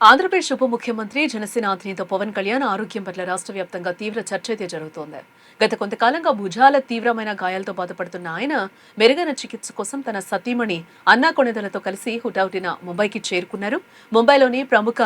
ఆంధ్రప్రదేశ్ ఉప ముఖ్యమంత్రి జనసేన అధినేత పవన్ కళ్యాణ్ ఆరోగ్యం పట్ల రాష్ట్ర వ్యాప్తంగా తీవ్ర చర్చ అయితే జరుగుతోంది. గత కొంతకాలంగా భుజాల తీవ్రమైన గాయాలతో బాధపడుతున్న ఆయన మెరుగైన చికిత్స కోసం తన సతీమణి అన్నా కొణిదలతో కలిసి హుటాహుటిన ముంబైకి చేరుకున్నారు. ముంబైలోని ప్రముఖ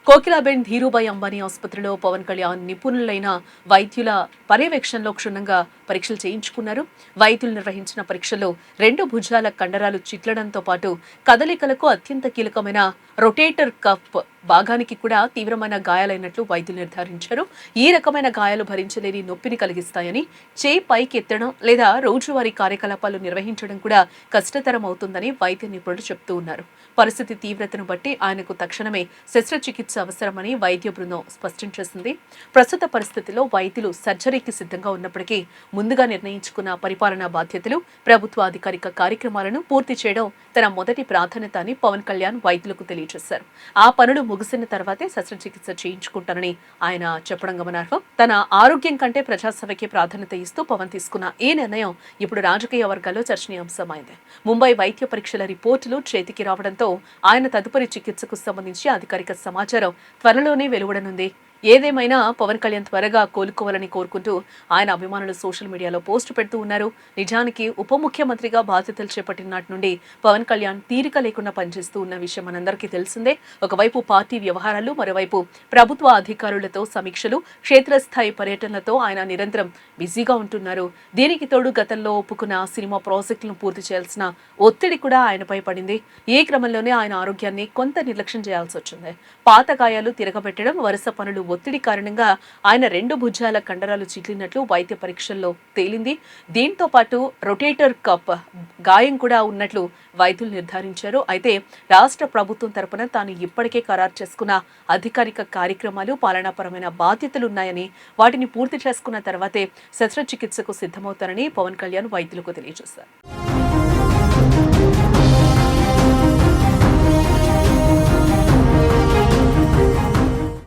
కోకిలాబెన్ ధీరుభాయ్ అంబానీ ఆసుపత్రిలో పవన్ కళ్యాణ్ నిపుణులైన వైద్యుల పర్యవేక్షణలో క్షుణ్ణంగా పరీక్షలు చేయించుకున్నారు. వైద్యులు నిర్వహించిన పరీక్షల్లో 2 భుజాల కండరాలు చిట్లడంతో పాటు కదలికలకు అత్యంత కీలకమైన రొటేటర్ కఫ్ భాగానికి కూడా తీవ్రమైన గాయాలైనట్లు వైద్యులు నిర్ధారించారు. ఈ రకమైన గాయాలు భరించలేని నొప్పిని కలిగిస్తాయని, చేయి పైకి ఎత్తడం లేదా రోజువారీ కార్యకలాపాలు నిర్వహించడం కూడా కష్టతరం అవుతుందని వైద్య నిపుణులు చెబుతూ ఉన్నారు. పరిస్థితి తీవ్రతను బట్టి ఆయనకు తక్షణమే శస్త్రచికిత్స అవసరమని వైద్య బృందం స్పష్టం చేసింది. ప్రస్తుత పరిస్థితిలో వైద్యులు సర్జరీకి సిద్ధంగా ఉన్నప్పటికీ ముందుగా నిర్ణయించుకున్న పరిపాలనా బాధ్యతలు, ప్రభుత్వ అధికారిక కార్యక్రమాలను పూర్తి చేయడం తన మొదటి ప్రాధాన్యత అని పవన్ కళ్యాణ్ వైద్యులకు తెలియజేశారు. ఆ పనులు ముగిసిన తర్వాతే శస్త్రచికిత్స చేయించుకుంటానని ఆయన చెప్పడం గమనార్హం. తన ఆరోగ్యం కంటే ప్రజాసేవకే ప్రాధాన్యత ఇస్తూ పవన్ తీసుకున్న ఈ నిర్ణయం ఇప్పుడు రాజకీయ వర్గాల్లో చర్చనీయాంశమైంది. ముంబై వైద్య పరీక్షల రిపోర్టులు చేతికి రావడంతో ఆయన తదుపరి చికిత్సకు సంబంధించి అధికారిక సమాచారం త్వరలోనే వెలువడనుంది. ఏదేమైనా పవన్ కళ్యాణ్ త్వరగా కోలుకోవాలని కోరుకుంటూ ఆయన అభిమానులు సోషల్ మీడియాలో పోస్టు పెడుతూ ఉన్నారు. నిజానికి ఉప ముఖ్యమంత్రిగా బాధ్యతలు చేపట్టిన నాటి నుండి పవన్ కళ్యాణ్ తీరిక లేకుండా పనిచేస్తూ ఉన్న విషయం మనందరికీ తెలిసిందే. ఒకవైపు పార్టీ వ్యవహారాలు, మరోవైపు ప్రభుత్వ అధికారులతో సమీక్షలు, క్షేత్రస్థాయి పర్యటనలతో ఆయన నిరంతరం బిజీగా ఉంటున్నారు. దీనికి తోడు గతంలో ఒప్పుకున్న సినిమా ప్రాజెక్టులను పూర్తి చేయాల్సిన ఒత్తిడి కూడా ఆయనపై పడింది. ఈ క్రమంలోనే ఆయన ఆరోగ్యాన్ని కొంత నిర్లక్ష్యం చేయాల్సి వచ్చింది. పాత గాయాలు తిరగబెట్టడం, వరుస పనులు ఒత్తిడి కారణంగా ఆయన 2 భుజాల కండరాలు చిట్లినట్లు వైద్య పరీక్షల్లో తేలింది. దీంతో పాటు రొటేటర్ కఫ్ గాయం కూడా ఉన్నట్లు వైద్యులు నిర్ధారించారు. అయితే రాష్ట్ర ప్రభుత్వం తరపున తాను ఇప్పటికే ఖరారు చేసుకున్న అధికారిక కార్యక్రమాలు, పాలనాపరమైన బాధ్యతలున్నాయని, వాటిని పూర్తి చేసుకున్న తర్వాతే శస్త్రచికిత్సకు సిద్ధమవుతారని పవన్ కళ్యాణ్ వైద్యులకు తెలియజేశారు.